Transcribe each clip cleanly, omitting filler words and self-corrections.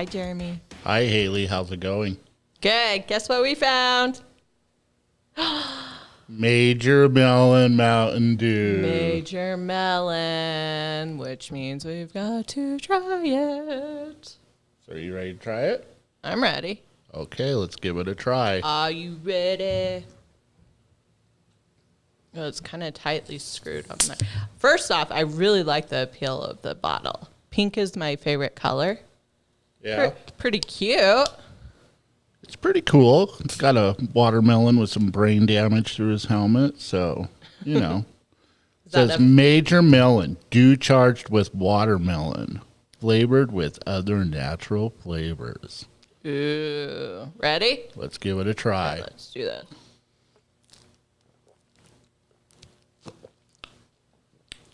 Hi, Jeremy. Hi, Hailey. How's it going? Good. Guess what we found? Major Melon Mountain Dew. Major Melon, which means we've got to try it. So are you ready to try it? I'm ready. Okay, let's give it a try. Are you ready? Oh, it's kind of tightly screwed on there. First off, I really like the appeal of the bottle. Pink is my favorite color. Yeah. Pretty cute. It's pretty cool. It's got a watermelon with some brain damage through his helmet. So, you know. It says Major Melon Dew charged with watermelon. Flavored with other natural flavors. Ooh. Ready? Let's give it a try. Okay, let's do this.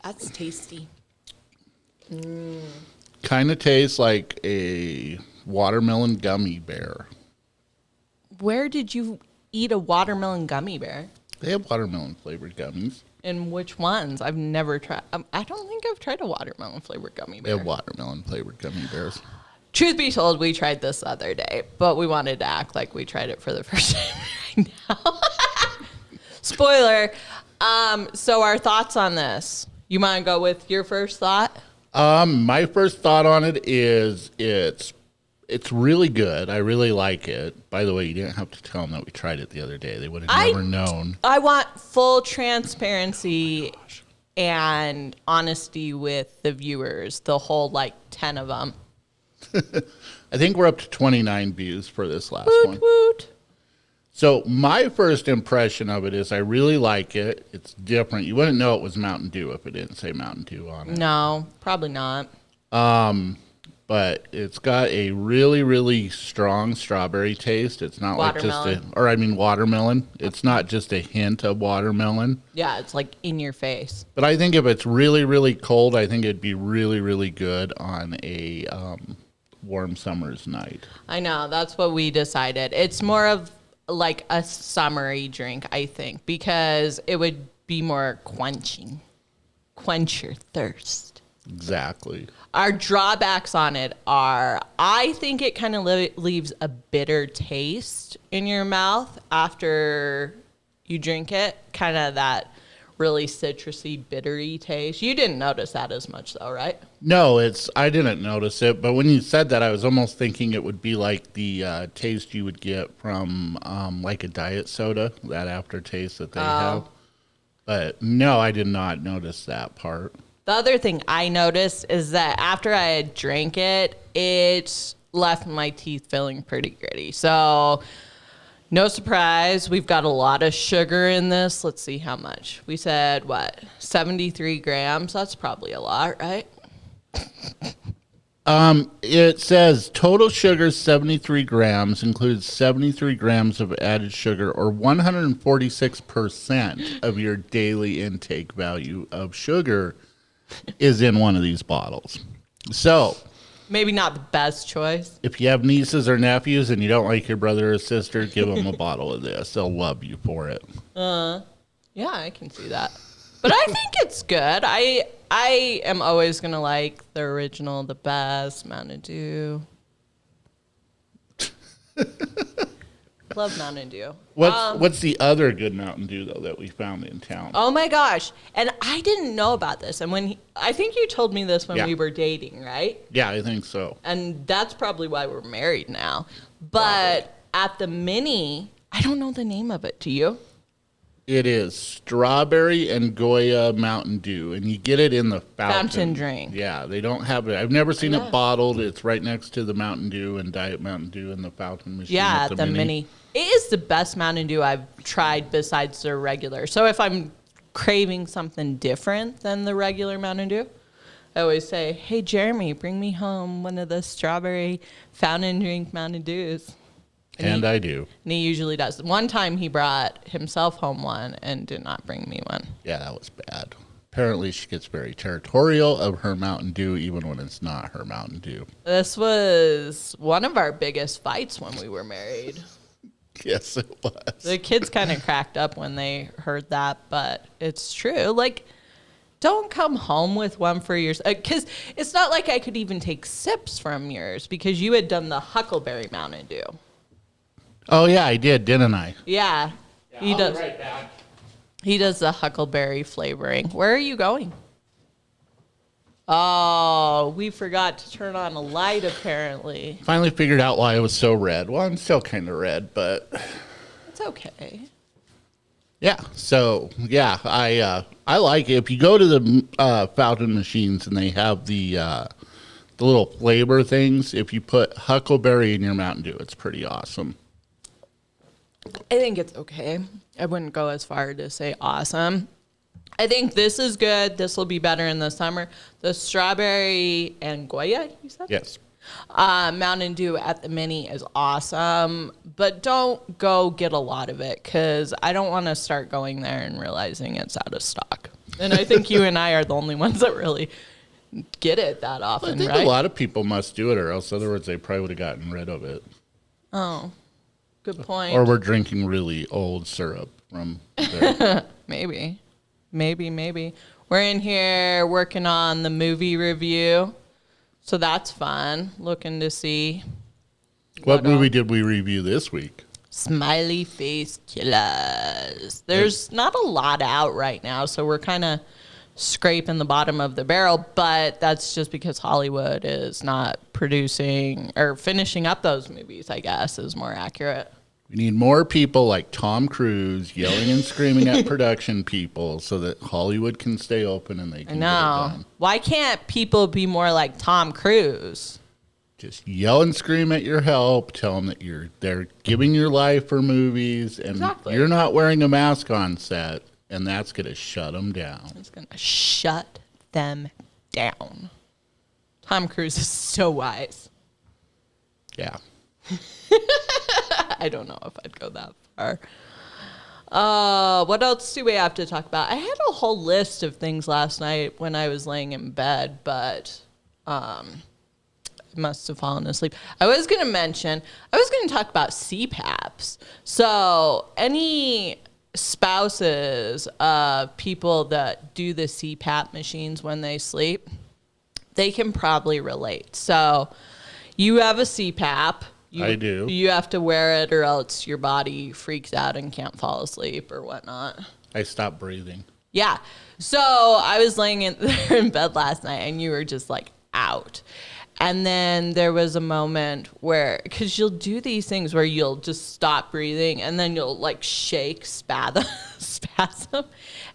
That's tasty. Kind of tastes like a watermelon gummy bear. Where did you eat a watermelon gummy bear? They have watermelon flavored gummies. And which ones? I've never tried. I don't think I've tried a watermelon flavored gummy They bear. have watermelon flavored gummy bears. Truth be told, we tried this the other day, but we wanted to act like we tried it for the first time right now. Spoiler. So our thoughts on this. You want to go with your first thought? My first thought on it is it's really good. I really like it. By the way, you didn't have to tell them that we tried it the other day. They would have never known. I want full transparency and honesty with the viewers, the whole 10 of them. I think we're up to 29 views for this last Woot, one. woot. So my first impression of it is I really like it. It's different. You wouldn't know it was Mountain Dew if it didn't say Mountain Dew on it. No, probably not. But it's got a really, really strong strawberry taste. It's not watermelon. It's not just a hint of watermelon. Yeah, it's in your face. But I think if it's really, really cold, I think it'd be really, really good on a warm summer's night. I know. That's what we decided. It's more of a summery drink, I think, because it would be more quenching. Quench your thirst. Exactly. Our drawbacks on it are, I think it kind of leaves a bitter taste in your mouth after you drink it. Kind of that really citrusy, bittery taste. You didn't notice that as much though, right? No, I didn't notice it, but when you said that, I was almost thinking it would be like the taste you would get from like a diet soda, that aftertaste that they have. But no, I did not notice that part. The other thing I noticed is that after I had drank it, it left my teeth feeling pretty gritty. So no surprise, we've got a lot of sugar in this. Let's see how much. We said, 73 grams? That's probably a lot, right? It says total sugar 73 grams, includes 73 grams of added sugar, or 146% of your daily intake value of sugar is in one of these bottles. So maybe not the best choice. if you have nieces or nephews and you don't like your brother or sister, give them a bottle of this. They'll love you for it. Yeah, I can see that. But I think it's good. I am always going to like the original, the best, Mountain Dew. Love Mountain Dew. What's the other good Mountain Dew, though, that we found in town? Oh, my gosh. And I didn't know about this. And I think you told me this when we were dating, right? Yeah, I think so. And that's probably why we're married now. But at the Mini, I don't know the name of it. Do you? It is strawberry and Goya Mountain Dew, and you get it in the Fountain drink. Yeah, they don't have it. I've never seen it bottled. It's right next to the Mountain Dew and Diet Mountain Dew in the fountain machine. Yeah, at the Mini. It is the best Mountain Dew I've tried besides the regular. So if I'm craving something different than the regular Mountain Dew, I always say, hey, Jeremy, bring me home one of the strawberry fountain drink Mountain Dews. And I do. And he usually does. One time he brought himself home one and did not bring me one. Yeah, that was bad. Apparently she gets very territorial of her Mountain Dew, even when it's not her Mountain Dew. This was one of our biggest fights when we were married. Yes, it was. The kids kind of cracked up when they heard that, but it's true. don't come home with one for yours. Because it's not like I could even take sips from yours because you had done the Huckleberry Mountain Dew. Oh, yeah, I did, didn't I? Yeah. He I'll does. be right back. He does the Huckleberry flavoring. Where are you going? Oh, we forgot to turn on a light, apparently. Finally figured out why I was so red. Well, I'm still kind of red, but... It's okay. Yeah, so, yeah, I like it. If you go to the fountain machines and they have the little flavor things, if you put Huckleberry in your Mountain Dew, it's pretty awesome. I think it's okay. I wouldn't go as far to say awesome. I think this is good. This will be better in the summer. The strawberry and Goya, you said? Yes. Mountain Dew at the Mini is awesome, but don't go get a lot of it because I don't want to start going there and realizing it's out of stock. And I think you and I are the only ones that really get it that often, I think right? a lot of people must do it, or else otherwise they probably would have gotten rid of it. Oh, good point. Or we're drinking really old syrup from there. Maybe. We're in here working on the movie review. So that's fun. Looking to see. What movie did we review this week? Smiley Face Killers. There's not a lot out right now, so we're kind of scraping the bottom of the barrel, but that's just because Hollywood is not producing or finishing up those movies, I guess, is more accurate. We need more people like Tom Cruise yelling and screaming at production people so that Hollywood can stay open and they can get it done. Why can't people be more like Tom Cruise? Just yell and scream at your help. Tell them that they're giving your life for movies and you're not wearing a mask on set, and that's going to shut them down. It's going to shut them down. Tom Cruise is so wise. Yeah. I don't know if I'd go that far. What else do we have to talk about? I had a whole list of things last night when I was laying in bed, but I must have fallen asleep. I was going to talk about CPAPs. So any spouses of people that do the CPAP machines when they sleep, they can probably relate. So you have a CPAP. I do. You have to wear it or else your body freaks out and can't fall asleep or whatnot. I stopped breathing. Yeah. So I was laying there in bed last night and you were just like out. And then there was a moment where, because you'll do these things where you'll just stop breathing and then you'll like shake, spasm.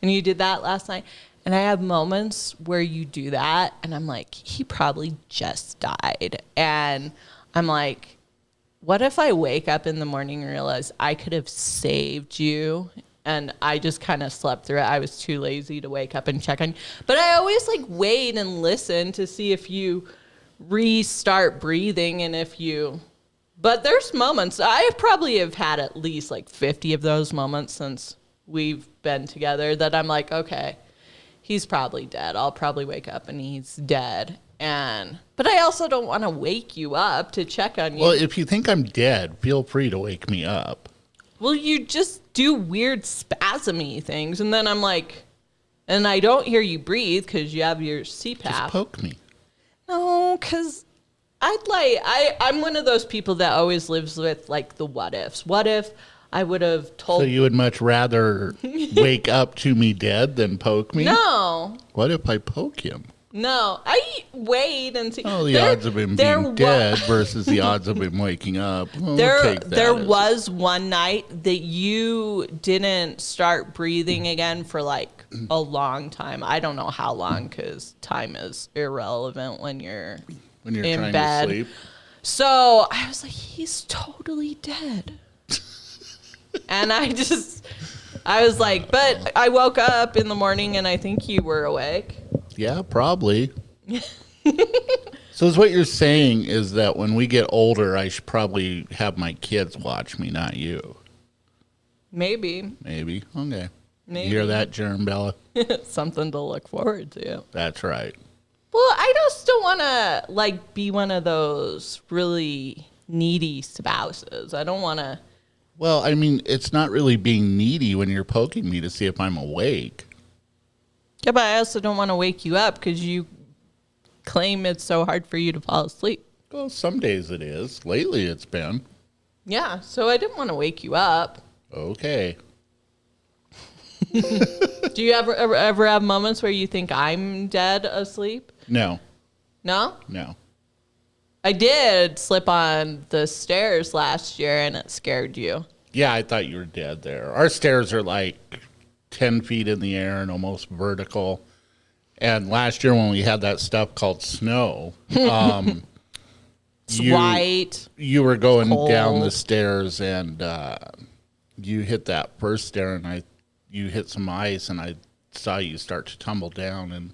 And you did that last night. And I have moments where you do that and I'm like, he probably just died. And I'm like, what if I wake up in the morning and realize I could have saved you and I just kind of slept through it? I was too lazy to wake up and check on you. But I always like wait and listen to see if you restart breathing and but there's moments, I probably have had at least like 50 of those moments since we've been together that I'm like, okay, he's probably dead. I'll probably wake up and he's dead. But I also don't want to wake you up to check on you. Well, if you think I'm dead, feel free to wake me up. Well, you just do weird spasmy things, and then I'm like, and I don't hear you breathe because you have your CPAP. Just poke me. No, because I'm one of those people that always lives with like the what ifs. What if I would have told... So you would much rather wake up to me dead than poke me? No. What if I poke him? No, I wait and see. Oh, the odds of him being dead versus the odds of him waking up. Well, there was one night that you didn't start breathing again for like a long time. I don't know how long because time is irrelevant when you're in trying bed. To sleep. So I was like, he's totally dead. And I was like, but I woke up in the morning and I think you were awake. Yeah, probably. So is what you're saying is that when we get older, I should probably have my kids watch me, not you. Maybe. Okay. Maybe. You hear that, Germ Bella? Something to look forward to. That's right. Well, I just don't want to like be one of those really needy spouses. I don't want to. Well, I mean, it's not really being needy when you're poking me to see if I'm awake. Yeah, but I also don't want to wake you up because you claim it's so hard for you to fall asleep. Well, some days it is. Lately it's been. Yeah, so I didn't want to wake you up. Okay. Do you ever have moments where you think I'm dead asleep? No. No? No. I did slip on the stairs last year and it scared you. Yeah, I thought you were dead there. Our stairs are like 10 feet in the air and almost vertical. And last year when we had that stuff called snow, it's white. You were going cold. down the stairs and you hit that first stair and you hit some ice and I saw you start to tumble down and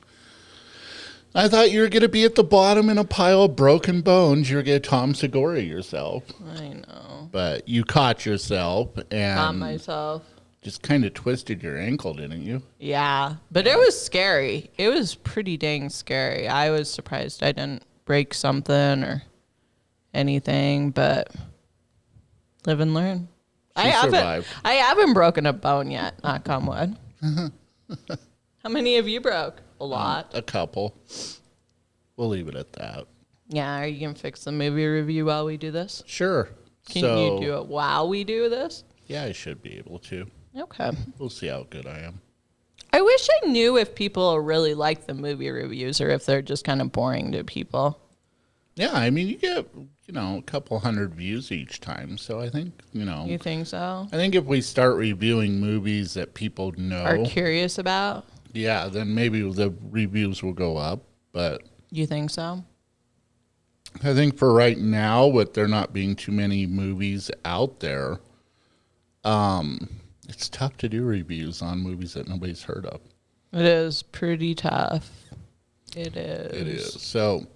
I thought you were going to be at the bottom in a pile of broken bones. You were going to Tom Segura yourself. I know. But you caught yourself and Caught myself. just kind of twisted your ankle, didn't you? Yeah, but it was scary. It was pretty dang scary. I was surprised I didn't break something or anything, but live and learn. I haven't broken a bone yet, knock on wood. How many have you broke? A lot. A couple. We'll leave it at that. Yeah, are you going to fix the movie review while we do this? Sure. Can you do it while we do this? Yeah, I should be able to. Okay. We'll see how good I am. I wish I knew if people really like the movie reviews or if they're just kind of boring to people. Yeah, I mean, you get, a couple hundred views each time. So I think, You think so? I think if we start reviewing movies that people know. Are curious about? Yeah, then maybe the reviews will go up. But you think so? I think for right now, with there not being too many movies out there, it's tough to do reviews on movies that nobody's heard of. It is pretty tough. It is. It is. So,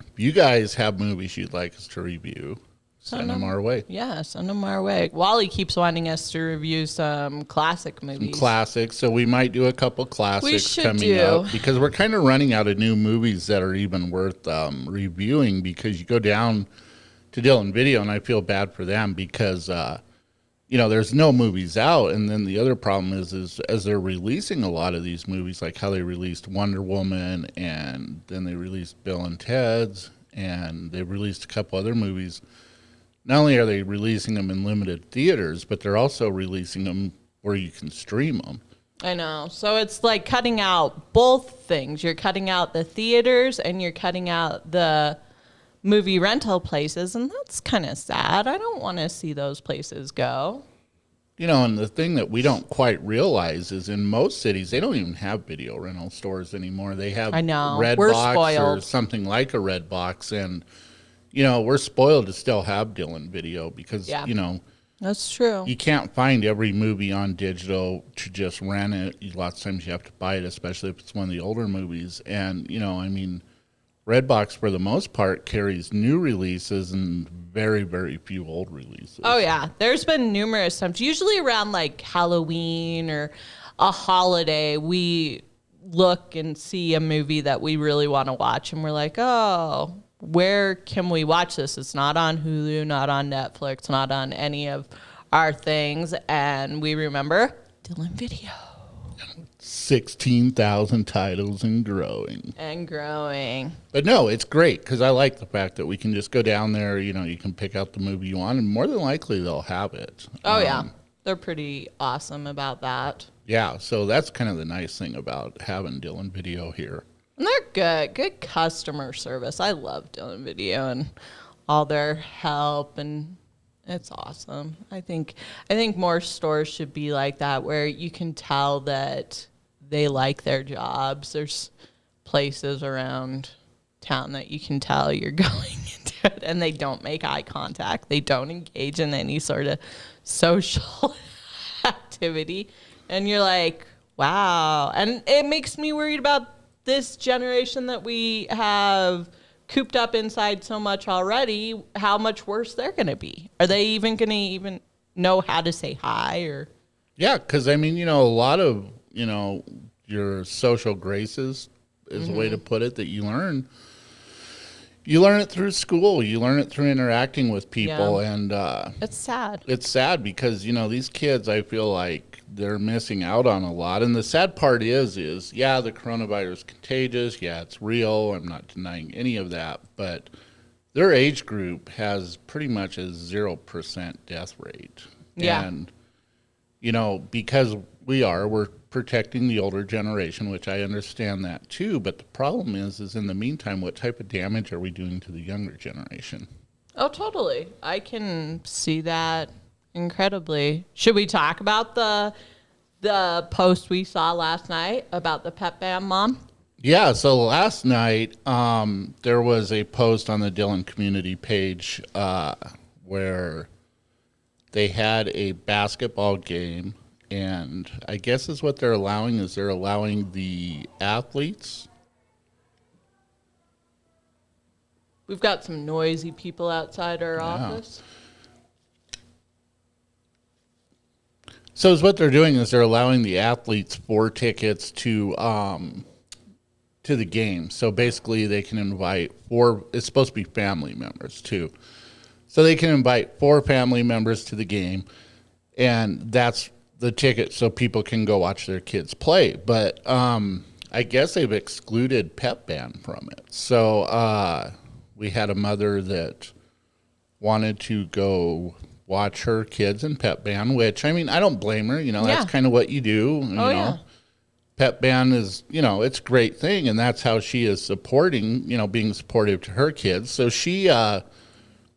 if you guys have movies you'd like us to review, send them our way. Yeah, send them our way. Wally keeps wanting us to review some classic movies. Some classics. So we might do a couple classics coming up because we're kind of running out of new movies that are even worth reviewing because you go down to Dylan Video and I feel bad for them because, there's no movies out. And then the other problem is as they're releasing a lot of these movies, like how they released Wonder Woman and then they released Bill and Ted's and they released a couple other movies. Not only are they releasing them in limited theaters, but they're also releasing them where you can stream them. I know. So it's like cutting out both things. You're cutting out the theaters and you're cutting out the movie rental places, and that's kind of sad. I don't want to see those places go. And the thing that we don't quite realize is in most cities, they don't even have video rental stores anymore. They have Redbox or something like a Redbox, and we're spoiled to still have Dylan Video because, that's true. You can't find every movie on digital to just rent it. Lots of times you have to buy it, especially if it's one of the older movies. And, Redbox, for the most part, carries new releases and very, very few old releases. Oh, yeah. There's been numerous times, usually around like Halloween or a holiday, we look and see a movie that we really want to watch. And we're like, oh, where can we watch this? It's not on Hulu, not on Netflix, not on any of our things. And we remember Dylan Video. 16,000 titles and growing. But no, it's great because I like the fact that we can just go down there, you can pick out the movie you want, and more than likely they'll have it. Oh, yeah. They're pretty awesome about that. Yeah, so that's kind of the nice thing about having Dylan Video here. And they're good. Good customer service. I love Dylan Video and all their help, and it's awesome. I think more stores should be like that where you can tell that they like their jobs. There's places around town that you can tell you're going into it and they don't make eye contact. They don't engage in any sort of social activity. And you're like, wow. And it makes me worried about this generation that we have cooped up inside so much already, how much worse they're going to be. Are they even going to even know how to say hi? Or yeah, because, a lot of, your social graces is a way to put it that you learn, You learn it through school. You learn it through interacting with people. Yeah. And It's sad. it's sad because, these kids, I feel like they're missing out on a lot. And the sad part is, yeah, the coronavirus is contagious. Yeah, it's real. I'm not denying any of that. But their age group has pretty much a 0% death rate. Yeah. And, because we're protecting the older generation, which I understand that too. But the problem is in the meantime, what type of damage are we doing to the younger generation? Oh, totally. I can see that incredibly. Should we talk about the post we saw last night about the pep band mom? Yeah, so last night there was a post on the Dillon community page where they had a basketball game. And I guess is what they're allowing the athletes. We've got some noisy people outside our office. So is what they're doing is they're allowing the athletes 4 tickets to the game. So basically they can invite 4, it's supposed to be family members too. So they can invite 4 family members to the game, and that's the ticket so people can go watch their kids play. But I guess they've excluded pep band from it. So we had a mother that wanted to go watch her kids in pep band, which, I mean, I don't blame her. That's kind of what you do. Yeah. Pep band is, it's a great thing, and that's how she is supporting, being supportive to her kids. So she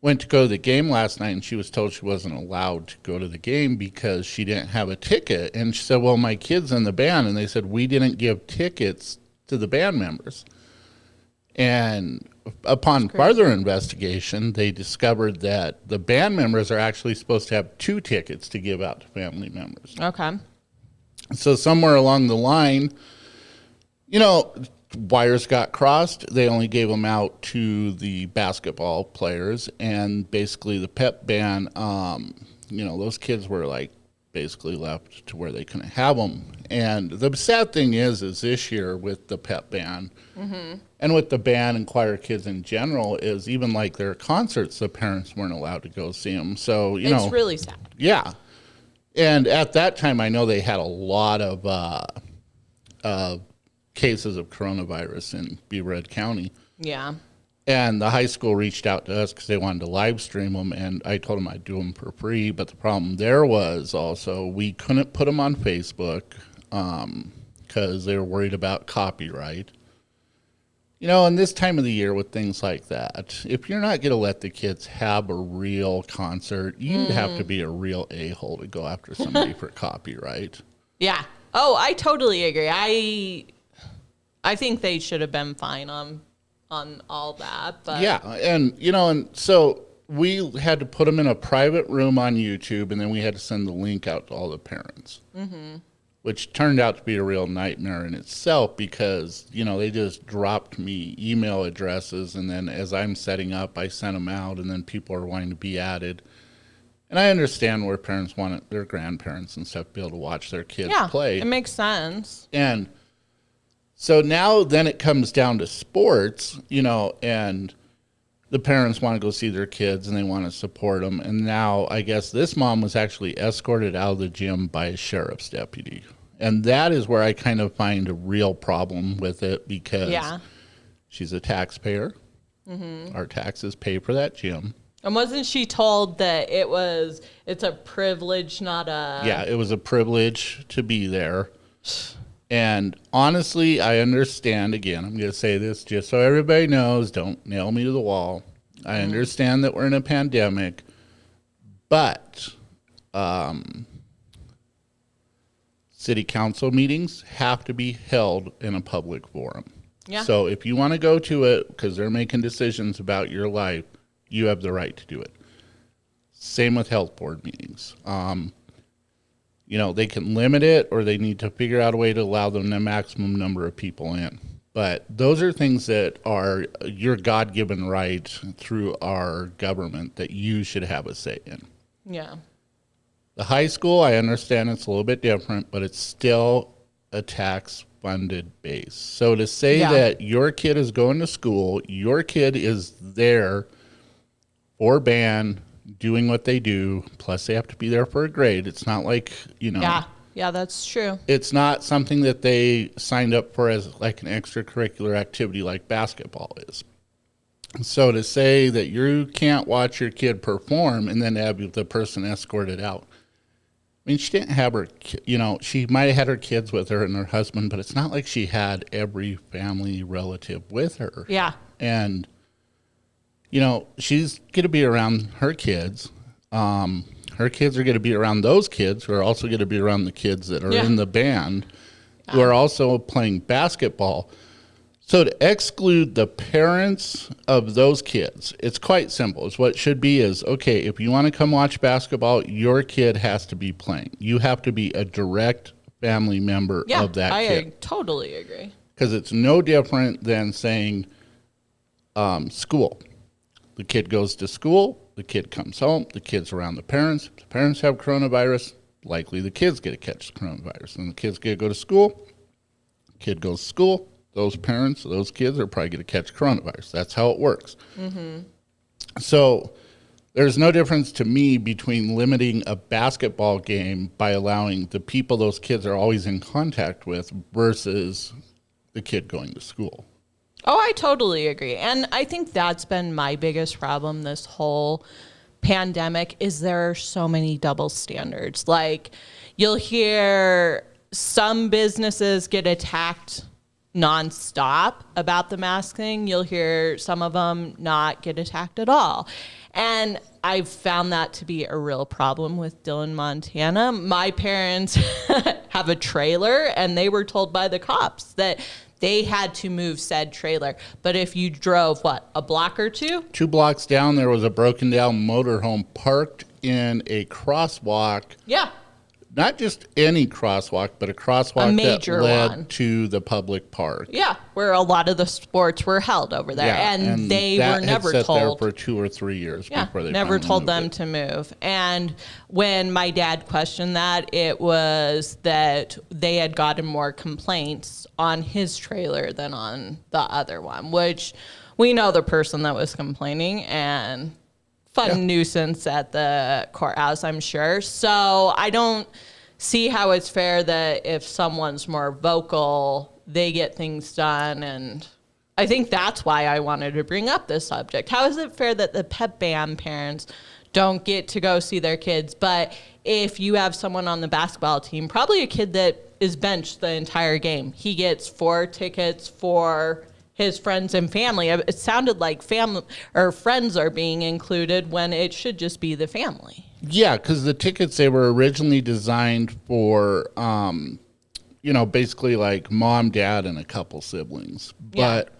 went to go to the game last night, and she was told she wasn't allowed to go to the game because she didn't have a ticket. And she said, well, my kid's in the band. And they said, we didn't give tickets to the band members. And upon further investigation, they discovered that the band members are actually supposed to have 2 tickets to give out to family members. Okay. So somewhere along the line, wires got crossed. They only gave them out to the basketball players, and basically the pep band, those kids were like basically left to where they couldn't have them. And the sad thing is this year with the pep band and with the band and choir kids in general is even like their concerts, the parents weren't allowed to go see them. So, it's really sad. Yeah. And at that time, I know they had a lot of cases of coronavirus in Beaver Head County. Yeah. And the high school reached out to us because they wanted to live stream them, and I told them I'd do them for free. But the problem there was also we couldn't put them on Facebook because they were worried about copyright. And this time of the year with things like that, if you're not going to let the kids have a real concert, you'd have to be a real a-hole to go after somebody for copyright. Yeah. Oh, I totally agree. I think they should have been fine on all that. But yeah, and so we had to put them in a private room on YouTube, and then we had to send the link out to all the parents, which turned out to be a real nightmare in itself because they just dropped me email addresses, and then as I'm setting up, I sent them out, and then people are wanting to be added. And I understand where parents want their grandparents and stuff to be able to watch their kids play. It makes sense. And so now then it comes down to sports, and the parents want to go see their kids and they want to support them. And now I guess this mom was actually escorted out of the gym by a sheriff's deputy. And that is where I kind of find a real problem with it because she's a taxpayer. Our taxes pay for that gym. And wasn't she told that it's a privilege, not a... Yeah, it was a privilege to be there. And honestly, I understand, again, I'm going to say this just so everybody knows, don't nail me to the wall. I understand that we're in a pandemic, but city council meetings have to be held in a public forum. Yeah. So if you want to go to it because they're making decisions about your life, you have the right to do it. Same with health board meetings. They can limit it or they need to figure out a way to allow them the maximum number of people in. But those are things that are your God-given right through our government that you should have a say in. Yeah. The high school, I understand it's a little bit different, but it's still a funded base. So to say that your kid is going to school, your kid is there for band, doing what they do, plus they have to be there for a grade. It's not like, Yeah, that's true. It's not something that they signed up for as like an extracurricular activity like basketball is. So to say that you can't watch your kid perform and then have the person escorted out. I mean, she didn't have her, she might have had her kids with her and her husband, but it's not like she had every family relative with her. Yeah. And, she's going to be around her kids. Her kids are going to be around those kids who are also going to be around the kids that are in the band who are also playing basketball. So to exclude the parents of those kids, it's quite simple. It's what it should be is, okay, if you want to come watch basketball, your kid has to be playing. You have to be a direct family member of that kid. I totally agree. Because it's no different than saying school. The kid goes to school. The kid comes home, the kid's around the parents. If the parents have coronavirus, likely the kids get to catch the coronavirus. And the kids get to go to school, kid goes to school, those parents, those kids are probably going to catch coronavirus. That's how it works. Mm-hmm. So there's no difference to me between limiting a basketball game by allowing the people those kids are always in contact with versus the kid going to school. Oh, I totally agree. And I think that's been my biggest problem this whole pandemic is there are so many double standards. Like you'll hear some businesses get attacked nonstop about the mask thing. You'll hear some of them not get attacked at all. And I've found that to be a real problem with Dillon, Montana. My parents have a trailer and they were told by the cops that they had to move said trailer. But if you drove, a block or two? 2 blocks down, there was a broken down motorhome parked in a crosswalk. Yeah. Not just any crosswalk, but a crosswalk that led to the public park. Yeah, where a lot of the sports were held over there. Yeah, and they were never had sat told. there for 2 or 3 years before they never told them it. to move. And when my dad questioned that, it was that they had gotten more complaints on his trailer than on the other one, which we know the person that was complaining and nuisance at the courthouse, I'm sure. So I don't see how it's fair that if someone's more vocal, they get things done. And I think that's why I wanted to bring up this subject. How is it fair that the pep band parents don't get to go see their kids, but if you have someone on the basketball team, probably a kid that is benched the entire game, he gets 4 tickets for his friends and family. It sounded like family or friends are being included when it should just be the family. Yeah, because the tickets, they were originally designed for, basically like mom, dad, and a couple siblings. But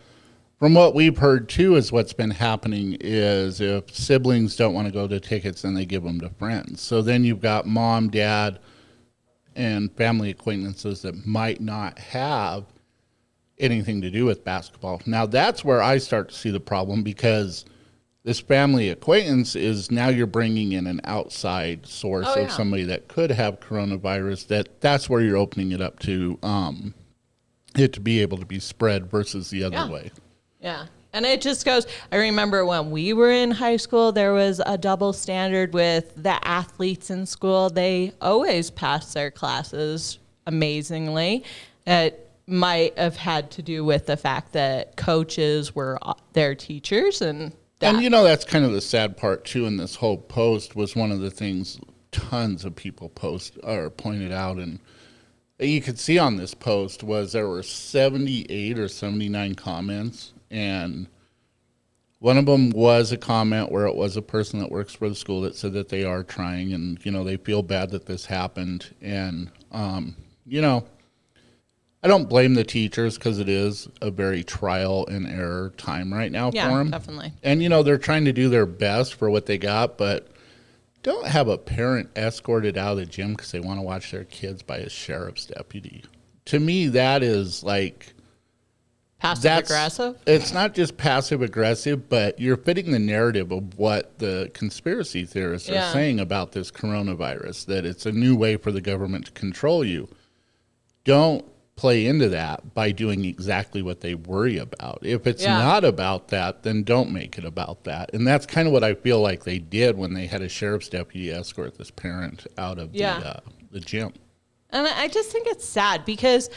from what we've heard, too, is what's been happening is if siblings don't want to go to tickets, then they give them to friends. So then you've got mom, dad, and family acquaintances that might not have anything to do with basketball. Now that's where I start to see the problem, because this family acquaintance is now you're bringing in an outside source of somebody that could have coronavirus. That's where you're opening it up to it to be able to be spread versus the other way. Yeah. And it just goes, I remember when we were in high school, there was a double standard with the athletes in school. They always passed their classes amazingly. It might have had to do with the fact that coaches were their teachers. And that's kind of the sad part, too, in this whole post was one of the things tons of people pointed out. And you could see on this post was there were 78 or 79 comments. And one of them was a comment where it was a person that works for the school that said that they are trying and, they feel bad that this happened. And, I don't blame the teachers because it is a very trial and error time right now for them. Yeah, definitely. And, they're trying to do their best for what they got, but don't have a parent escorted out of the gym because they want to watch their kids by a sheriff's deputy. To me, that is like... passive-aggressive? It's not just passive-aggressive, but you're fitting the narrative of what the conspiracy theorists are saying about this coronavirus, that it's a new way for the government to control you. Don't play into that by doing exactly what they worry about. If it's not about that, then don't make it about that. And that's kind of what I feel like they did when they had a sheriff's deputy escort this parent out of the gym. And I just think it's sad because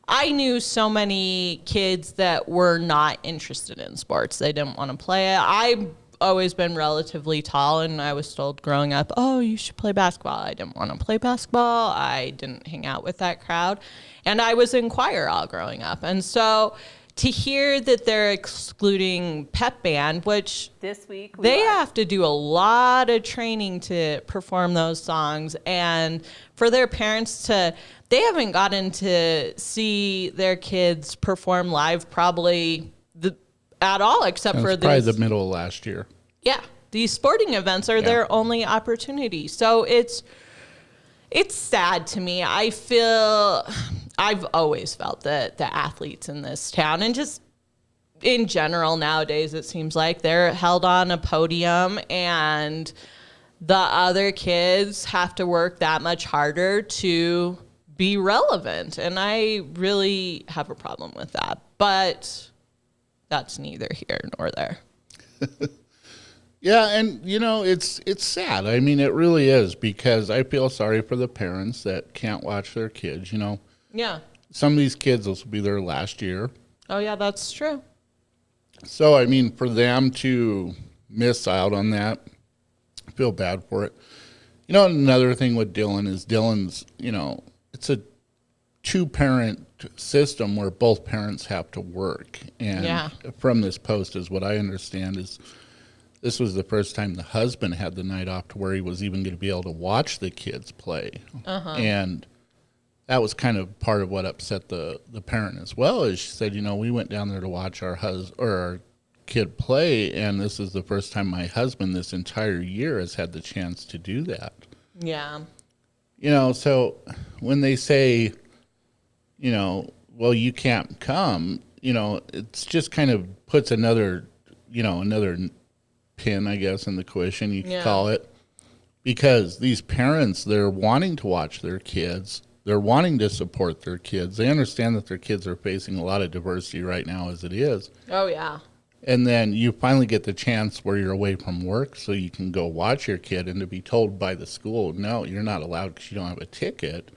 I knew so many kids that were not interested in sports. They didn't want to play it. I've always been relatively tall, and I was told growing up, oh, you should play basketball. I didn't want to play basketball. I didn't hang out with that crowd. And I was in choir all growing up. And so to hear that they're excluding pep band, which this week they have to do a lot of training to perform those songs, and for their parents they haven't gotten to see their kids perform live probably at all, except for probably the middle of last year. Yeah, these sporting events are their only opportunity. So it's sad to me. I've always felt that the athletes in this town, and just in general nowadays, it seems like they're held on a podium and the other kids have to work that much harder to be relevant. And I really have a problem with that. But that's neither here nor there. Yeah, and it's sad. I mean, it really is, because I feel sorry for the parents that can't watch their kids. Yeah. Some of these kids, this will be their last year. Oh yeah, that's true. So I mean, for them to miss out on that, I feel bad for it. Another thing with Dylan is Dylan's. It's a 2-parent system where both parents have to work. And from this post, is what I understand, is this was the first time the husband had the night off to where he was even going to be able to watch the kids play. And that was kind of part of what upset the parent as well. Is she said, we went down there to watch our kid play, and this is the first time my husband this entire year has had the chance to do that. Yeah. So when they say, well, you can't come, it's just kind of puts another pin, I guess, in the cushion, you could call it. Because these parents, they're wanting to watch their kids. They're wanting to support their kids. They understand that their kids are facing a lot of diversity right now as it is. Oh, yeah. And then you finally get the chance where you're away from work so you can go watch your kid, and to be told by the school, no, you're not allowed because you don't have a ticket.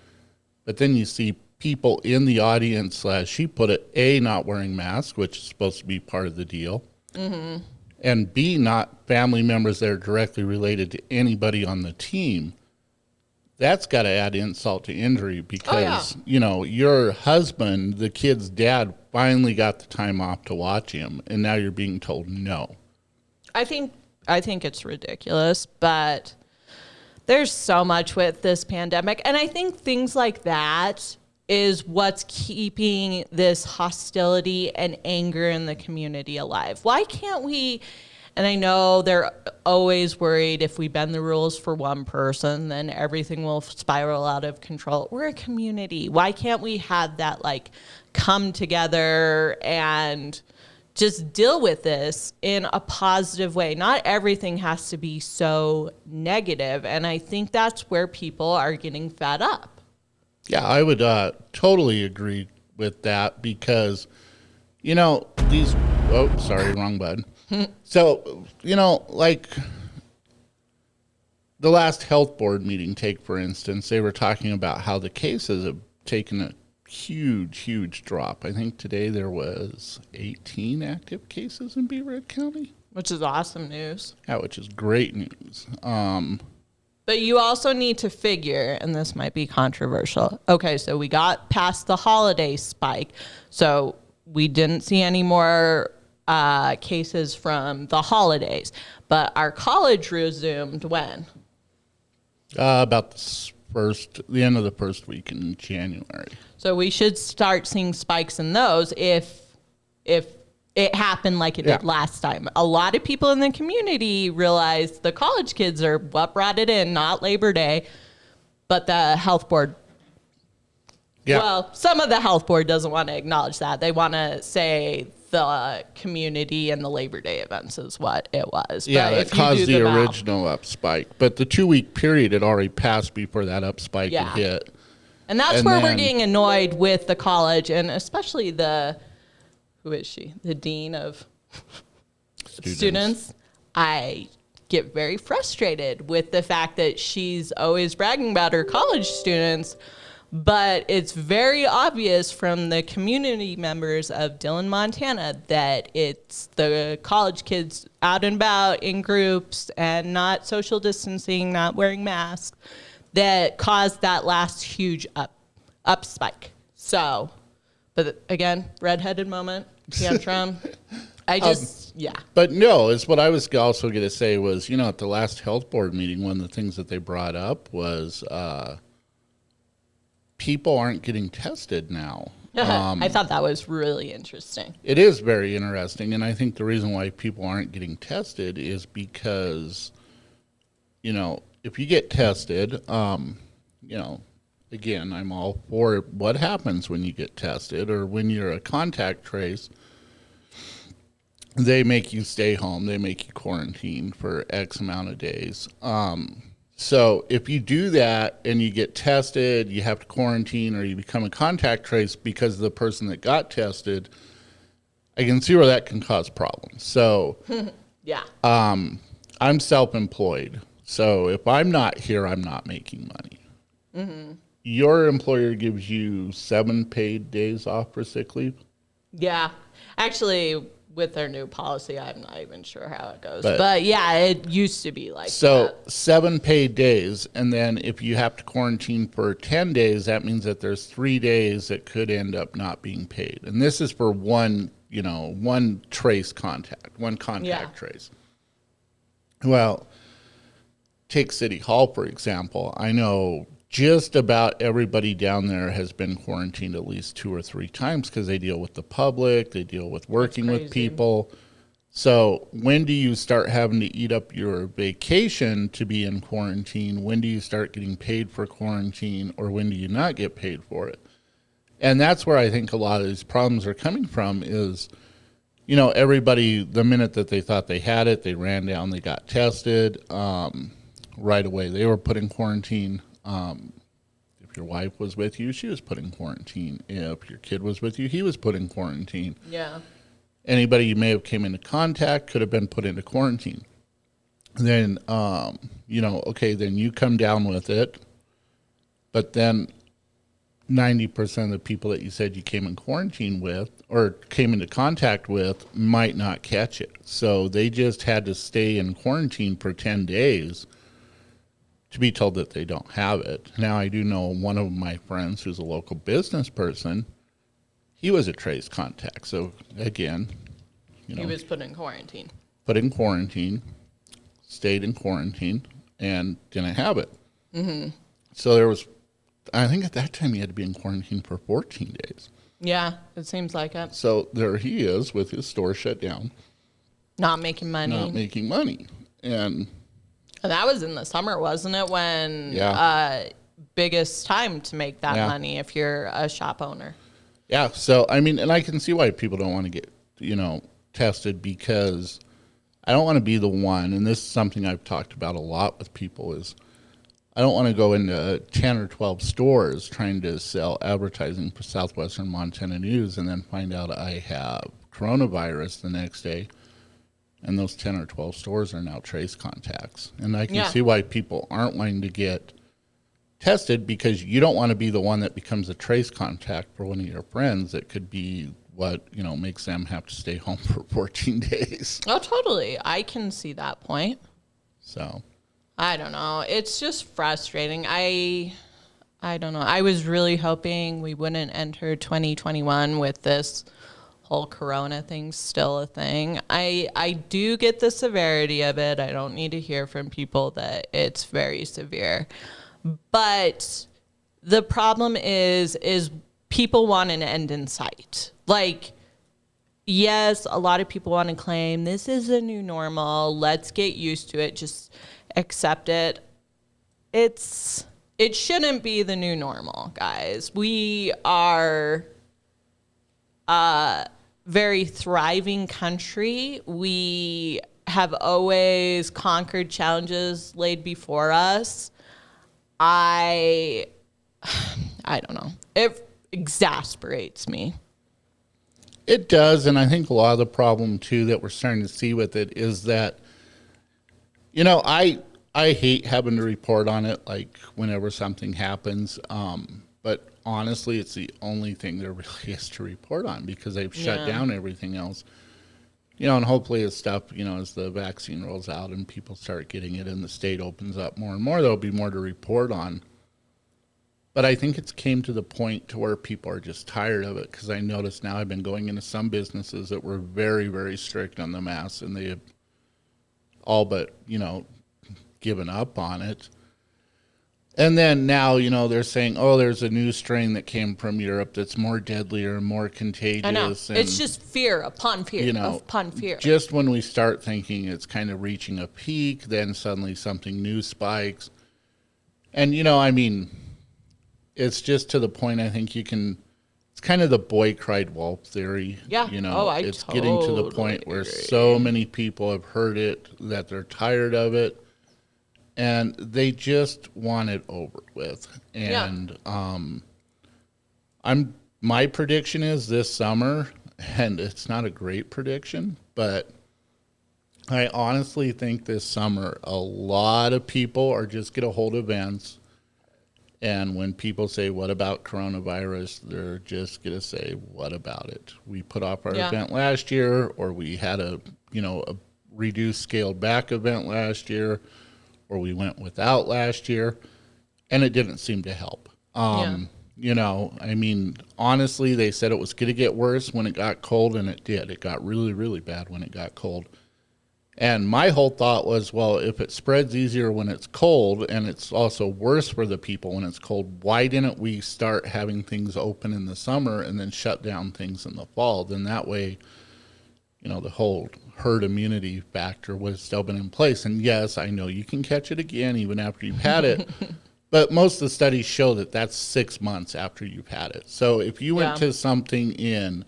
But then you see people in the audience, she put it, A, not wearing masks, which is supposed to be part of the deal. Mm-hmm. And B, not family members that are directly related to anybody on the team. That's got to add insult to injury, because, your husband, the kid's dad, finally got the time off to watch him, and now you're being told no. I think it's ridiculous, but there's so much with this pandemic. And I think things like that is what's keeping this hostility and anger in the community alive. Why can't we... And I know they're always worried if we bend the rules for one person, then everything will spiral out of control. We're a community. Why can't we have that, come together and just deal with this in a positive way? Not everything has to be so negative. And I think that's where people are getting fed up. Yeah, I would totally agree with that, because, these... Oh, sorry, wrong button. So, the last health board meeting, for instance, they were talking about how the cases have taken a huge, huge drop. I think today there was 18 active cases in Beaver County. Which is awesome news. Yeah, which is great news. But you also need to figure, and this might be controversial. Okay, so we got past the holiday spike, so we didn't see any more cases from the holidays, but our college resumed when? About the end of the first week in January. So we should start seeing spikes in those if it happened like it did last time. A lot of people in the community realized the college kids are what brought it in, not Labor Day, but the health board. Yeah. Well, some of the health board doesn't want to acknowledge that. They want to say the community and the Labor Day events is what it was. Yeah, that caused the original up spike. But the 2-week period had already passed before that up spike had hit. And that's where we're getting annoyed with the college, and especially who is she? The dean of students. I get very frustrated with the fact that she's always bragging about her college students, but it's very obvious from the community members of Dillon, Montana, that it's the college kids out and about in groups and not social distancing, not wearing masks, that caused that last huge up spike. So, but again, redheaded moment, tantrum. But no, is what I was also going to say was, at the last health board meeting, one of the things that they brought up was people aren't getting tested now. I thought that was really interesting. It is very interesting, and I think the reason why people aren't getting tested is because, if you get tested, again, I'm all for what happens when you get tested or when you're a contact trace. They make you stay home. They make you quarantine for X amount of days. So if you do that and you get tested, you have to quarantine or you become a contact trace because of the person that got tested, I can see where that can cause problems. So yeah, I'm self-employed. So if I'm not here, I'm not making money. Mm-hmm. Your employer gives you 7 paid days off for sick leave? Yeah. Actually, with their new policy, I'm not even sure how it goes. But yeah, it used to be like so that. 7 paid days, and then if you have to quarantine for 10 days, that means that there's 3 days that could end up not being paid. And this is for one trace contact, one contact trace. Well, take City Hall, for example. I know just about everybody down there has been quarantined at least 2 or 3 times because they deal with the public, they deal with working with people. So when do you start having to eat up your vacation to be in quarantine? When do you start getting paid for quarantine, or when do you not get paid for it? And that's where I think a lot of these problems are coming from is, everybody, the minute that they thought they had it, they ran down, they got tested right away. They were put in quarantine. If your wife was with you, she was put in quarantine. If your kid was with you, he was put in quarantine. Yeah. Anybody you may have came into contact could have been put into quarantine. Then, then you come down with it, but then 90% of the people that you said you came in quarantine with or came into contact with might not catch it. So they just had to stay in quarantine for 10 days to be told that they don't have it. Now, I do know one of my friends who's a local business person, he was a trace contact. So, again, he was put in quarantine. Stayed in quarantine, and didn't have it. Mm-hmm. So I think at that time he had to be in quarantine for 14 days. Yeah, it seems like it. So there he is with his store shut down. Not making money. And that was in the summer, wasn't it? When biggest time to make that money if you're a shop owner. Yeah. So, and I can see why people don't want to get, tested, because I don't want to be the one, and this is something I've talked about a lot with people, is I don't want to go into 10 or 12 stores trying to sell advertising for Southwestern Montana News and then find out I have coronavirus the next day. And those 10 or 12 stores are now trace contacts. And I can see why people aren't wanting to get tested, because you don't want to be the one that becomes a trace contact for one of your friends. That could be what, makes them have to stay home for 14 days. Oh, totally. I can see that point. So I don't know. It's just frustrating. I don't know. I was really hoping we wouldn't enter 2021 with this whole corona thing still a thing. I do get the severity of it. I don't need to hear from people that it's very severe. But the problem is people want an end in sight. Like, yes, a lot of people want to claim this is a new normal. Let's get used to it. Just accept it. It shouldn't be the new normal, guys. We are a very thriving country. We have always conquered challenges laid before us. I I don't know. It exasperates me. It does, and I think a lot of the problem, too, that we're starting to see with it is that, I hate having to report on it, like, whenever something happens, but honestly, it's the only thing there really is to report on because they've shut down everything else. And hopefully as stuff, as the vaccine rolls out and people start getting it and the state opens up more and more, there'll be more to report on. But I think it's came to the point to where people are just tired of it because I notice now I've been going into some businesses that were very, very strict on the masks and they have all but, given up on it. And then now, they're saying, oh, there's a new strain that came from Europe that's more deadly or more contagious. I know. And, it's just fear upon fear upon fear. Just when we start thinking it's kind of reaching a peak, then suddenly something new spikes. And, it's just to the point I think it's kind of the boy cried wolf theory. Yeah. It's getting to the point where so many people have heard it that they're tired of it. And they just want it over with. And my prediction is this summer, and it's not a great prediction, but I honestly think this summer a lot of people are just going to hold events. And when people say, what about coronavirus? They're just going to say, what about it? We put off our event last year, or we had a reduced scaled back event last year, or we went without last year, and it didn't seem to help. Honestly, they said it was going to get worse when it got cold, and it did. It got really, really bad when it got cold. And my whole thought was, well, if it spreads easier when it's cold, and it's also worse for the people when it's cold, why didn't we start having things open in the summer and then shut down things in the fall? Then that way, the whole herd immunity factor would have still been in place. And yes, I know you can catch it again even after you've had it, but most of the studies show that that's 6 months after you've had it. So if you went to something in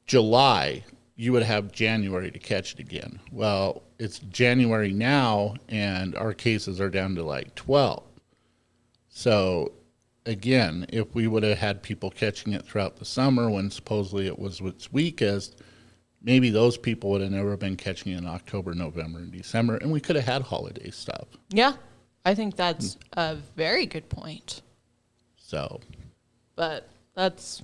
July, you would have January to catch it again. Well, it's January now, and our cases are down to like 12. So again, if we would have had people catching it throughout the summer when supposedly it was its weakest, maybe those people would have never been catching it in October, November, and December, and we could have had holiday stuff. Yeah, I think that's a very good point. So. But that's...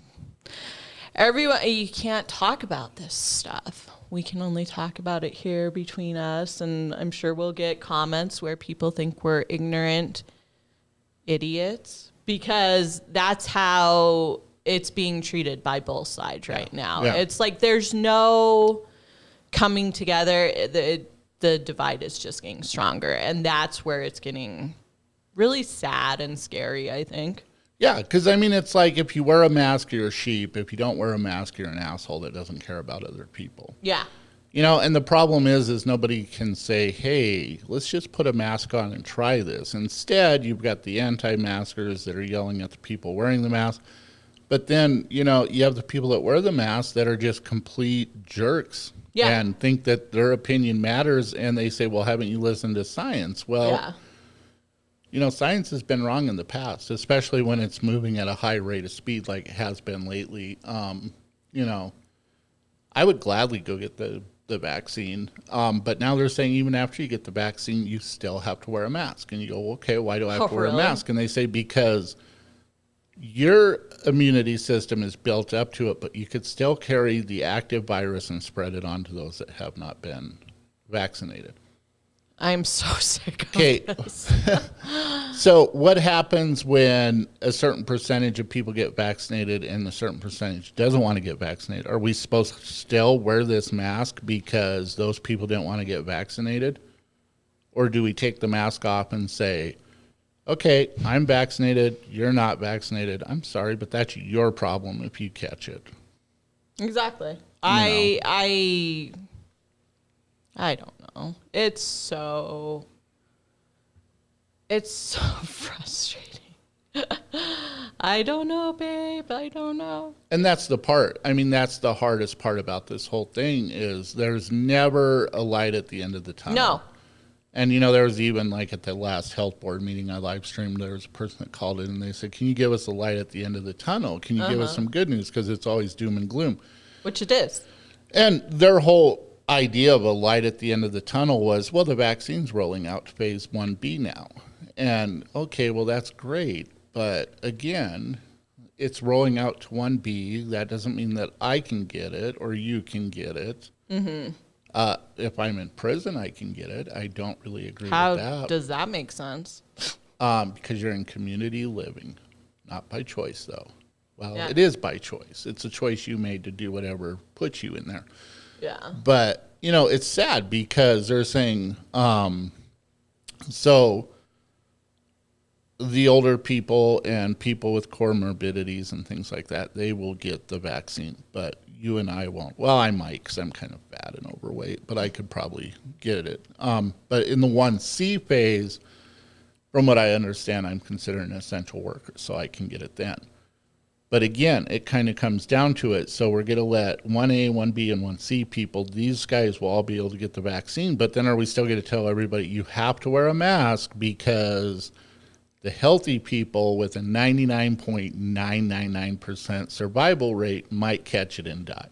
Everyone, you can't talk about this stuff. We can only talk about it here between us, and I'm sure we'll get comments where people think we're ignorant idiots because that's how it's being treated by both sides right now. Yeah. It's like there's no coming together. The divide is just getting stronger, and that's where it's getting really sad and scary, I think. Yeah, because, it's like if you wear a mask, you're a sheep. If you don't wear a mask, you're an asshole that doesn't care about other people. Yeah. And the problem is nobody can say, hey, let's just put a mask on and try this. Instead, you've got the anti-maskers that are yelling at the people wearing the mask. But then, you have the people that wear the mask that are just complete jerks and think that their opinion matters. And they say, well, haven't you listened to science? Well, science has been wrong in the past, especially when it's moving at a high rate of speed like it has been lately. I would gladly go get the vaccine. But now they're saying even after you get the vaccine, you still have to wear a mask. And you go, okay, why do I have to wear a mask? And they say, because your immunity system is built up to it, but you could still carry the active virus and spread it on to those that have not been vaccinated. I'm so sick of this. So what happens when a certain percentage of people get vaccinated and a certain percentage doesn't want to get vaccinated? Are we supposed to still wear this mask because those people didn't want to get vaccinated? Or do we take the mask off and say, okay, I'm vaccinated, you're not vaccinated. I'm sorry, but that's your problem if you catch it. Exactly. I don't know. It's so frustrating. I don't know, babe. I don't know. And that's the part. That's the hardest part about this whole thing is there's never a light at the end of the tunnel. No. And, there was even like at the last health board meeting I live streamed, there was a person that called in and they said, can you give us a light at the end of the tunnel? Can you give us some good news? Because it's always doom and gloom. Which it is. And their whole idea of a light at the end of the tunnel was, well, the vaccine's rolling out to phase 1B now. And, okay, well, that's great. But again, it's rolling out to 1B. That doesn't mean that I can get it or you can get it. Mm-hmm. If I'm in prison, I can get it. I don't really agree with that. How does that make sense? Because you're in community living, not by choice, though. Well, Yeah. It is by choice. It's a choice you made to do whatever puts you in there. Yeah. But, it's sad because they're saying, so the older people and people with comorbidities and things like that, they will get the vaccine, but you and I won't. Well, I might because I'm kind of fat and overweight, but I could probably get it. But in the 1C phase, from what I understand, I'm considered an essential worker, so I can get it then. But again, it kind of comes down to it. So we're going to let 1A, 1B, and 1C people, these guys will all be able to get the vaccine. But then are we still going to tell everybody you have to wear a mask because the healthy people with a 99.999% survival rate might catch it and die?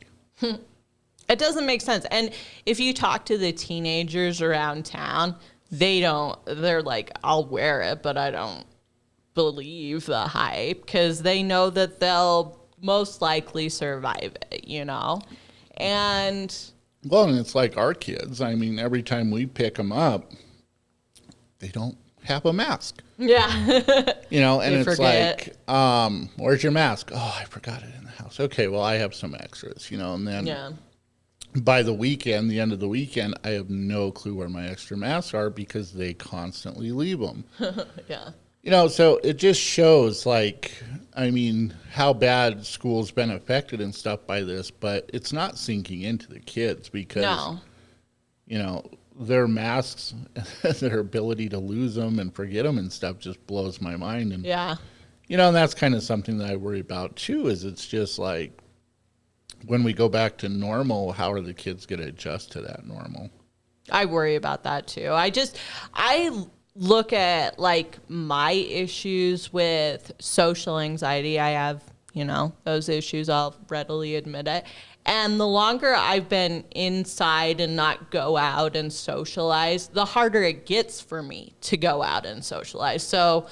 It doesn't make sense. And if you talk to the teenagers around town, they're like, I'll wear it, but I don't believe the hype because they know that they'll most likely survive it, And well, and it's like our kids. I mean, every time we pick them up, they don't have a mask. Yeah. And it's forget. like, where's your mask? Oh, I forgot it in the house. Okay, well, I have some extras, and then by the weekend, the end of the weekend, I have no clue where my extra masks are because they constantly leave them. Yeah. So it just shows, how bad school's been affected and stuff by this, but it's not sinking into the kids because, their masks, their ability to lose them and forget them and stuff just blows my mind. And, and that's kind of something that I worry about too, is it's just like, when we go back to normal, how are the kids going to adjust to that normal? I worry about that too. I look at my issues with social anxiety. I have, those issues. I'll readily admit it. And the longer I've been inside and not go out and socialize, the harder it gets for me to go out and socialize. So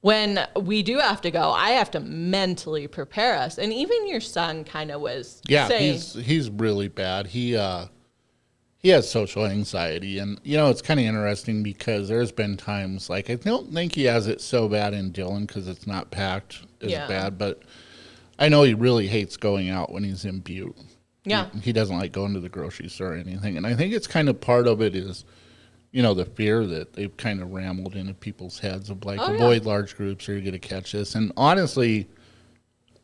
when we do have to go, I have to mentally prepare us. And even your son kind of was saying, he's really bad. He has social anxiety, and it's kind of interesting because there's been times I don't think he has it so bad in Dillon because it's not packed as bad, but I know he really hates going out when he's in Butte. Yeah, he doesn't like going to the grocery store or anything, and I think it's kind of part of it is the fear that they've kind of rambled into people's heads of avoid large groups or you're going to catch this. And honestly,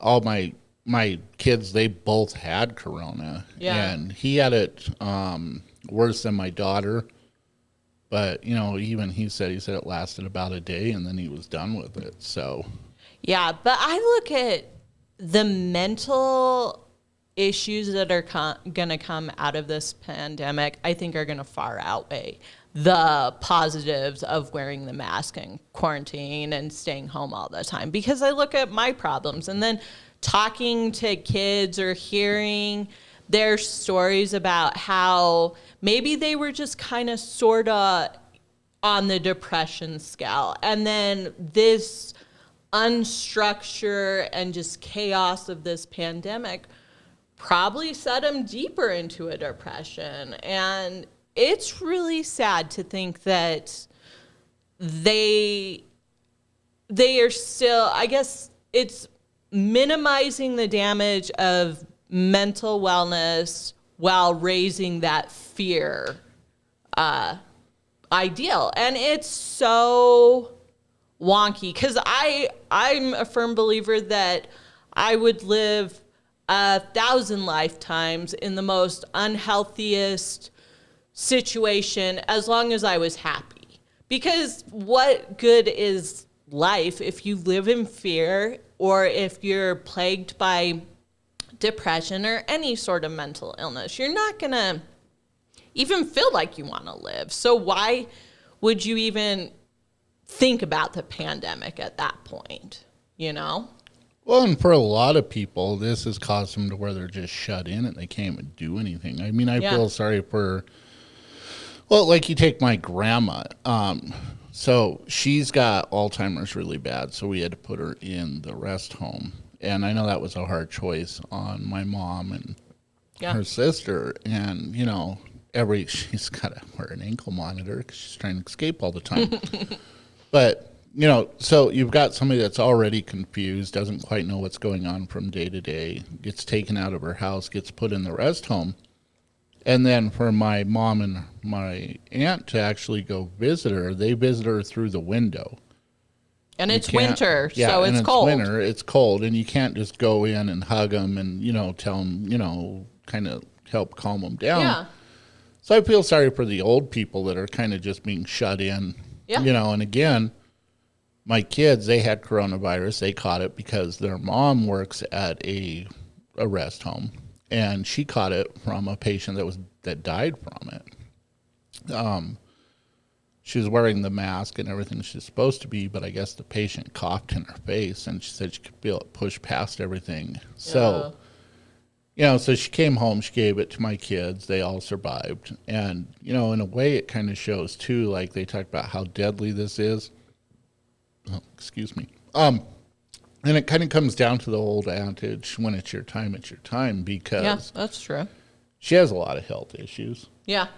all my kids, they both had corona. Yeah. And he had it worse than my daughter. But, even he said it lasted about a day and then he was done with it. So. Yeah, but I look at the mental issues that are going to come out of this pandemic, I think are going to far outweigh the positives of wearing the mask and quarantine and staying home all the time. Because I look at my problems and then talking to kids or hearing their stories about how maybe they were just kind of sort of on the depression scale. And then this unstructure and just chaos of this pandemic probably set them deeper into a depression. And it's really sad to think that they are still, I guess it's minimizing the damage of mental wellness while raising that fear ideal. And it's so wonky because I'm a firm believer that I would live 1,000 lifetimes in the most unhealthiest situation as long as I was happy. Because what good is life if you live in fear or if you're plagued by depression or any sort of mental illness? You're not gonna even feel like you want to live. So why would you even think about the pandemic at that point, you know? Well, and for a lot of people, this has caused them to where they're just shut in and they can't even do anything. I mean, I feel sorry for, well, like you take my grandma. So she's got Alzheimer's really bad, so we had to put her in the rest home. And I know that was a hard choice on my mom and her sister. And, you know, she's got to wear an ankle monitor because she's trying to escape all the time. But, you know, so you've got somebody that's already confused, doesn't quite know what's going on from day to day, gets taken out of her house, gets put in the rest home. And then for my mom and my aunt to actually go visit her, they visit her through the window. And it's winter, so it's cold. Yeah, winter, it's cold, and you can't just go in and hug them and, you know, tell them, you know, kind of help calm them down. Yeah. So I feel sorry for the old people that are kind of just being shut in, you know, and again, my kids, they had coronavirus. They caught it because their mom works at a rest home. And she caught it from a patient that died from it. She was wearing the mask and everything she's supposed to be, but I guess the patient coughed in her face, and she said she could feel it push past everything. So, you know, so she came home, she gave it to my kids. They all survived. And, you know, in a way it kind of shows, too, like they talk about how deadly this is. Oh, excuse me. And it kind of comes down to the old adage, when it's your time, because that's true. She has a lot of health issues. Yeah.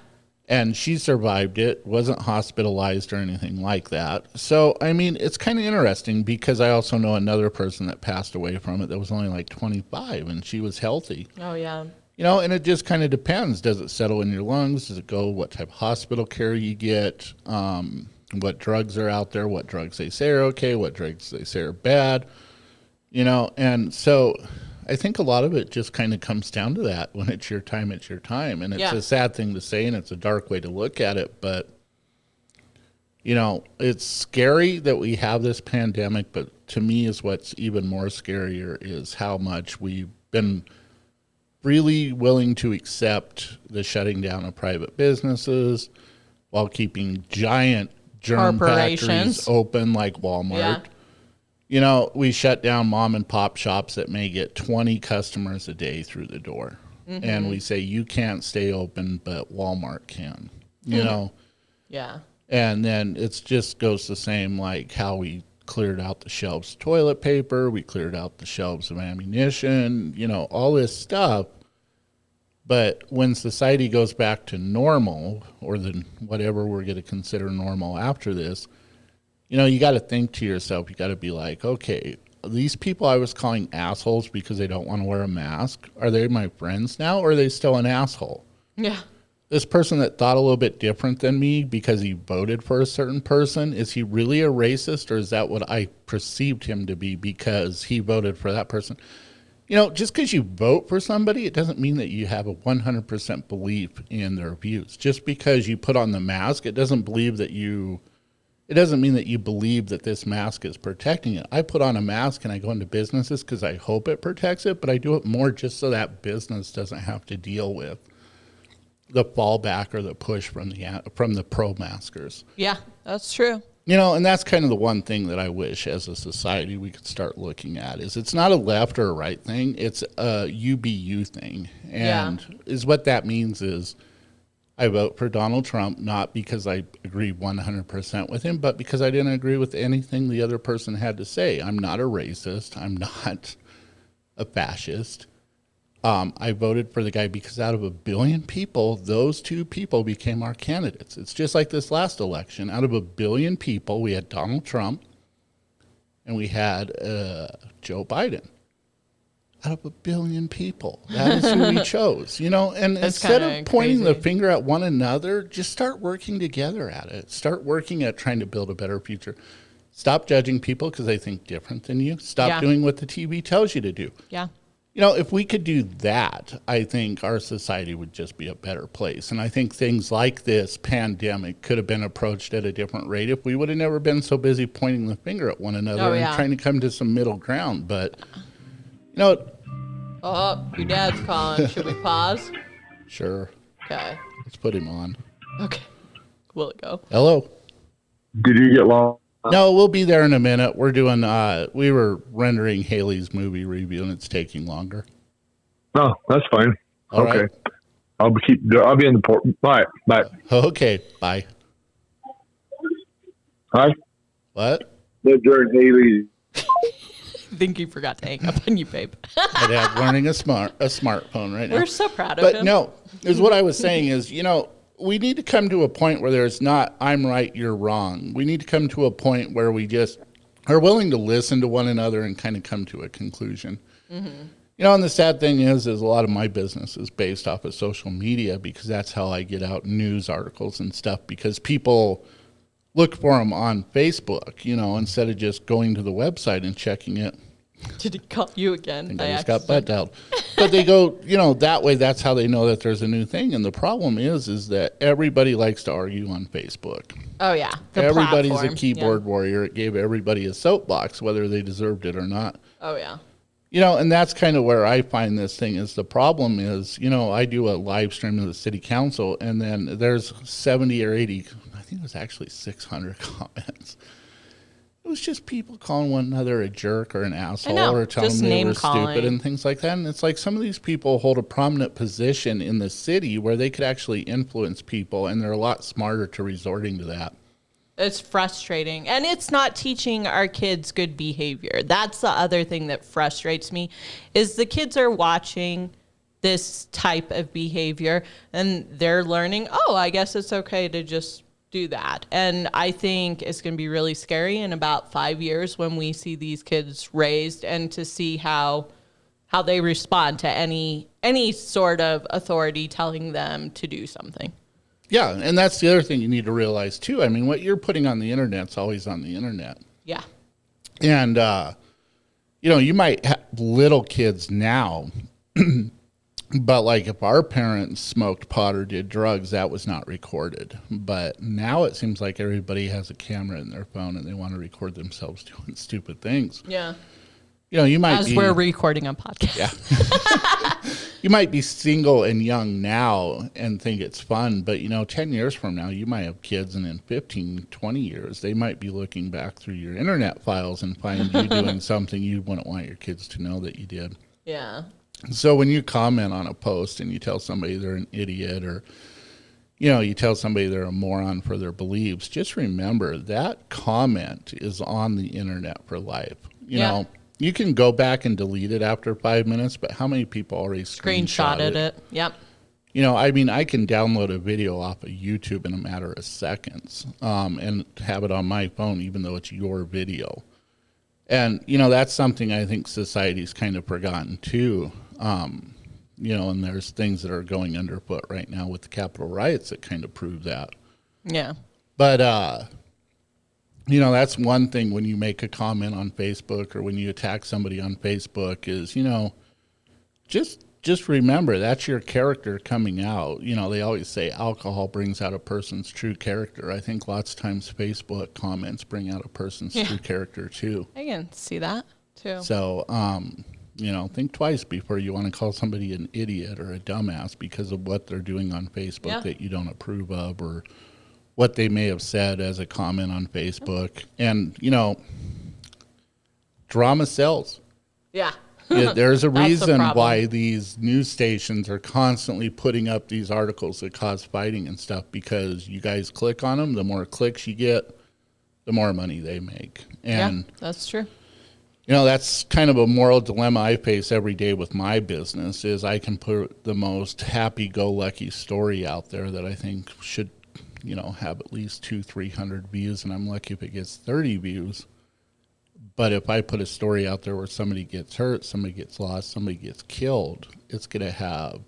And she survived it, wasn't hospitalized or anything like that. So, I mean, it's kind of interesting because I also know another person that passed away from it that was only like 25 and she was healthy. Oh, yeah. You know, and it just kind of depends. Does it settle in your lungs? Does it go? What type of hospital care you get? What drugs are out there? What drugs they say are okay? What drugs they say are bad? You know, and so I think a lot of it just kind of comes down to that. When it's your time, it's your time. And it's a sad thing to say, and it's a dark way to look at it. But, you know, it's scary that we have this pandemic. But to me, is what's even more scarier is how much we've been really willing to accept the shutting down of private businesses while keeping giant germ factories open like Walmart. Yeah. You know, we shut down mom and pop shops that may get 20 customers a day through the door. Mm-hmm. And we say, you can't stay open, but Walmart can, you know? Yeah. And then it just goes the same, like how we cleared out the shelves of toilet paper, we cleared out the shelves of ammunition, you know, all this stuff. But when society goes back to normal, or then whatever we're going to consider normal after this, you know, you got to think to yourself, you got to be like, okay, these people I was calling assholes because they don't want to wear a mask, are they my friends now, or are they still an asshole? Yeah. This person that thought a little bit different than me because he voted for a certain person, is he really a racist, or is that what I perceived him to be because he voted for that person? You know, just because you vote for somebody, it doesn't mean that you have a 100% belief in their views. Just because you put on the mask, it doesn't mean that you believe that this mask is protecting it. I put on a mask and I go into businesses because I hope it protects it, but I do it more just so that business doesn't have to deal with the fallback or the push from the pro-maskers. Yeah, that's true. You know, and that's kind of the one thing that I wish as a society we could start looking at is it's not a left or a right thing. It's a you thing. And is what that means is I vote for Donald Trump, not because I agree 100% with him, but because I didn't agree with anything the other person had to say. I'm not a racist. I'm not a fascist. I voted for the guy because out of 1 billion people, those two people became our candidates. It's just like this last election. Out of 1 billion people, we had Donald Trump and we had Joe Biden. Out of 1 billion people, that is who we chose, you know, and That's instead of pointing crazy. the finger at one another, just start working together at it. Start working at trying to build a better future. Stop judging people because they think different than you. Stop doing what the TV tells you to do. Yeah. You know, if we could do that, I think our society would just be a better place. And I think things like this pandemic could have been approached at a different rate if we would have never been so busy pointing the finger at one another and trying to come to some middle ground. But, you know, Oh, your dad's calling. Should we pause? sure. Okay. Let's put him on. Okay. Will it go? Hello. Did you get long? No, we'll be there in a minute. We're doing, we were rendering Hailey's movie review, and it's taking longer. No, that's fine. All okay. right. I'll be in the port. Bye. Okay, bye. Hi. What? Major Hailey. I think you forgot to hang up on you, babe. My dad's learning a smartphone right now. We're so proud of But him. no, is what I was saying is, we need to come to a point where there's not, I'm right, you're wrong. We need to come to a point where we just are willing to listen to one another and kind of come to a conclusion. Mm-hmm. And the sad thing is a lot of my business is based off of social media because that's how I get out news articles and stuff because people look for them on Facebook, instead of just going to the website and checking it. Did he call you again? I just got butt dialed. But they go, that way that's how they know that there's a new thing. And the problem is that everybody likes to argue on Facebook. Oh, yeah. Everybody's platform. a keyboard warrior. It gave everybody a soapbox, whether they deserved it or not. Oh, yeah. And that's kind of where I find this thing is the problem is, I do a live stream to the city council and then there's 70 or 80, I think it was actually 600 comments. It was just people calling one another a jerk or an asshole or telling them they were stupid and things like that. And it's like some of these people hold a prominent position in the city where they could actually influence people, and they're a lot smarter to resorting to that. It's frustrating. And it's not teaching our kids good behavior. That's the other thing that frustrates me is the kids are watching this type of behavior and they're learning, I guess it's okay to just do that. And I think it's going to be really scary in about 5 years when we see these kids raised and to see how they respond to any sort of authority telling them to do something. Yeah, and that's the other thing you need to realize too. I mean, what you're putting on the internet's always on the internet. Yeah. And you might have little kids now, but like if our parents smoked pot or did drugs, that was not recorded. But now it seems like everybody has a camera in their phone and they want to record themselves doing stupid things. Yeah. You might As we're recording a podcast. Yeah. You might be single and young now and think it's fun, but 10 years from now, you might have kids, and in 15, 20 years, they might be looking back through your internet files and find you doing something you wouldn't want your kids to know that you did. Yeah. So when you comment on a post and you tell somebody they're an idiot or, you tell somebody they're a moron for their beliefs, just remember that comment is on the internet for life. You know, you can go back and delete it after 5 minutes, but how many people already screenshotted it? Yep. I can download a video off of YouTube in a matter of seconds and have it on my phone, even though it's your video. And, that's something I think society's kind of forgotten too. And there's things that are going underfoot right now with the Capitol riots that kind of prove that. Yeah. But, that's one thing when you make a comment on Facebook or when you attack somebody on Facebook is, just remember that's your character coming out. They always say alcohol brings out a person's true character. I think lots of times Facebook comments bring out a person's true character too. I can see that too. So, think twice before you want to call somebody an idiot or a dumbass because of what they're doing on Facebook that you don't approve of or what they may have said as a comment on Facebook. And, drama sells. Yeah. There's a reason why these news stations are constantly putting up these articles that cause fighting and stuff, because you guys click on them. The more clicks you get, the more money they make. And that's true. That's kind of a moral dilemma I face every day with my business is I can put the most happy-go-lucky story out there that I think should, have at least 200-300 views, and I'm lucky if it gets 30 views. But if I put a story out there where somebody gets hurt, somebody gets lost, somebody gets killed, it's going to have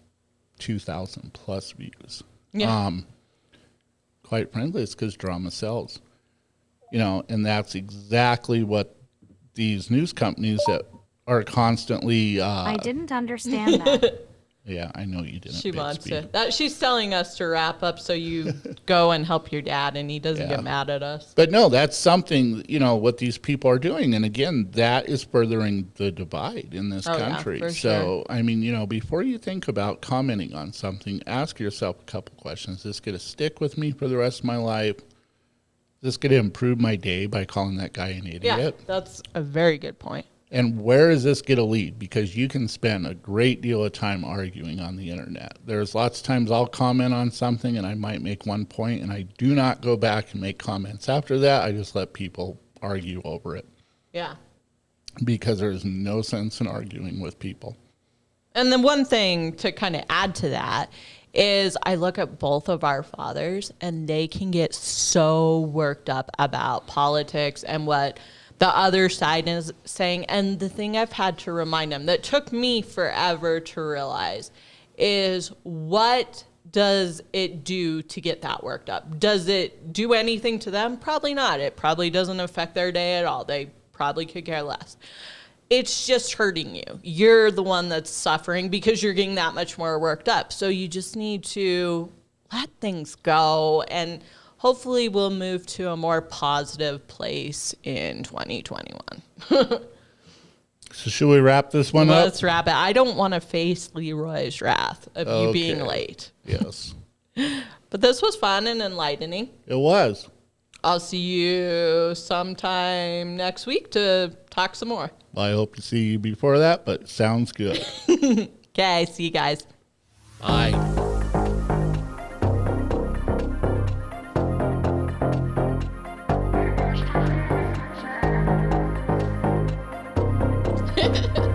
2,000 plus views. Yeah. Quite frankly, it's because drama sells. And that's exactly what these news companies that are constantly... I didn't understand that. Yeah, I know you didn't. She wants Bixby. to. She's telling us to wrap up so you go and help your dad and he doesn't get mad at us. But no, that's something, what these people are doing. And again, that is furthering the divide in this country. For so, I mean, before you think about commenting on something, ask yourself a couple questions. Is this going to stick with me for the rest of my life? Is this going to improve my day by calling that guy an idiot? Yeah, that's a very good point. And where is this going to lead? Because you can spend a great deal of time arguing on the internet. There's lots of times I'll comment on something and I might make one point and I do not go back and make comments. After that, I just let people argue over it. Yeah. Because there's no sense in arguing with people. And then one thing to kind of add to that is I look at both of our fathers and they can get so worked up about politics and what the other side is saying. And the thing I've had to remind them that took me forever to realize is, what does it do to get that worked up? Does it do anything to them? Probably not. It probably doesn't affect their day at all. They probably could care less. It's just hurting you. You're the one that's suffering because you're getting that much more worked up. So you just need to let things go, and hopefully we'll move to a more positive place in 2021. So should we wrap this one up? Let's wrap it. I don't want to face Leroy's wrath of you being late. Yes. But this was fun and enlightening. It was. I'll see you sometime next week to talk some more. Well, I hope to see you before that, but sounds good. Okay, see you guys. Bye. Ha ha ha.